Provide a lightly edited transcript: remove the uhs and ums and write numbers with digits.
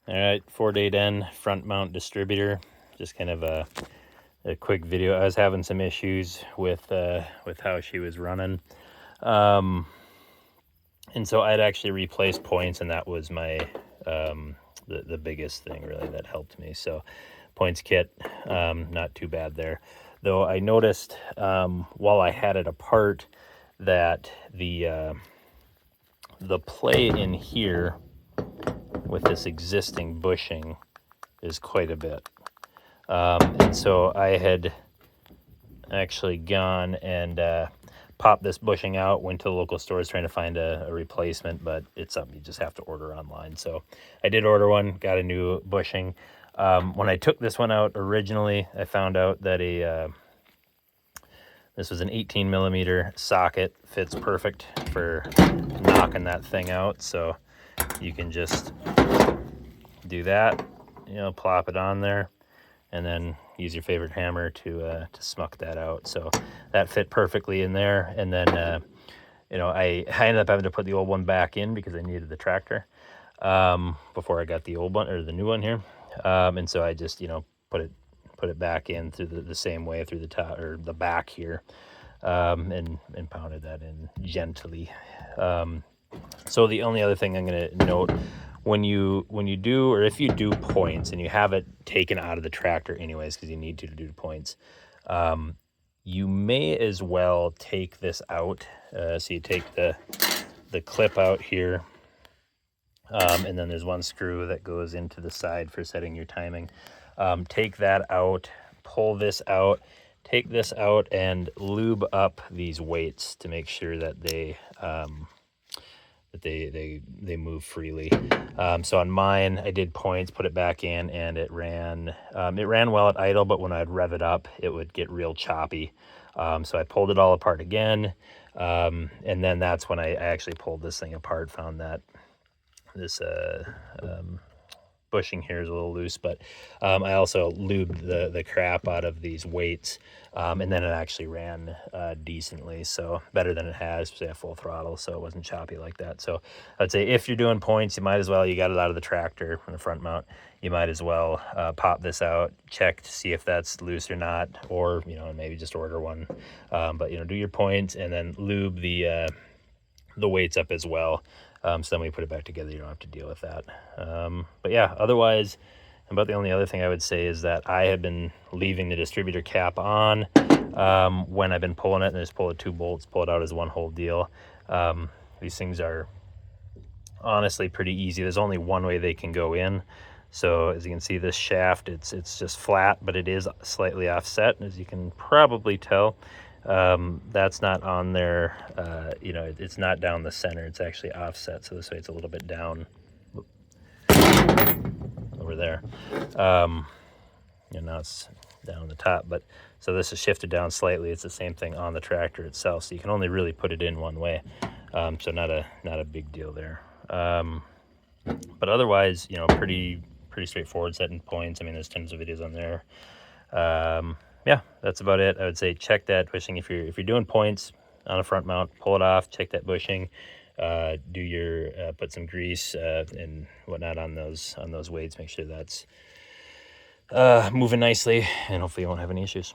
All right, 4-day front mount distributor. Just kind of a quick video. I was having some issues with how she was running, and so I'd actually replaced points, and that was my the biggest thing really that helped me. So points kit, not too bad there. Though I noticed while I had it apart that the play in here with this existing bushing is quite a bit. And so I had actually gone and popped this bushing out, went to the local stores trying to find a replacement, but it's something you just have to order online. So I did order one, got a new bushing. When I took this one out originally, I found out that this was an 18 millimeter socket, fits perfect for knocking that thing out. So you can just do that, plop it on there, and then use your favorite hammer to smuck that out. So that fit perfectly in there. And then I ended up having to put the old one back in because I needed the tractor before I got the old one or the new one here. And so I just put it back in through the same way through the top or the back here, and pounded that in gently. So the only other thing I'm going to note, when you do, or if you do points and you have it taken out of the tractor anyways, because you need to do points, you may as well take this out. So you take the clip out here, and then there's one screw that goes into the side for setting your timing. Take that out, pull this out, take this out, and lube up these weights to make sure that they move freely. So on mine, I did points, put it back in, and it ran well at idle, but when I'd rev it up, it would get real choppy. So I pulled it all apart again, and then that's when I actually pulled this thing apart, found that this bushing here is a little loose, but I also lubed the crap out of these weights, and then it actually ran decently, so better than it has, say at full throttle, so it wasn't choppy like that. So I'd say if you're doing points, you might as well, you got it out of the tractor from the front mount, you might as well pop this out, check to see if that's loose or not, or maybe just order one, but do your points and then lube the weights up as well. So then when we put it back together, you don't have to deal with that. But yeah, otherwise, about the only other thing I would say is that I have been leaving the distributor cap on when I've been pulling it, and just pull the 2 bolts, pull it out as one whole deal. These things are honestly pretty easy. There's only one way they can go in. So as you can see, this shaft, it's just flat, but it is slightly offset, as you can probably tell. That's not on there, it's not down the center, it's actually offset, so this way it's a little bit down over there, now it's down the top, but so this is shifted down slightly. It's the same thing on the tractor itself, so you can only really put it in one way, so not a big deal there, but otherwise pretty straightforward setting points. I mean, there's tons of videos on there. Yeah, that's about it. I would say check that bushing if you're doing points on a front mount, pull it off, check that bushing, do your put some grease and whatnot on those weights, make sure that's moving nicely, and hopefully you won't have any issues.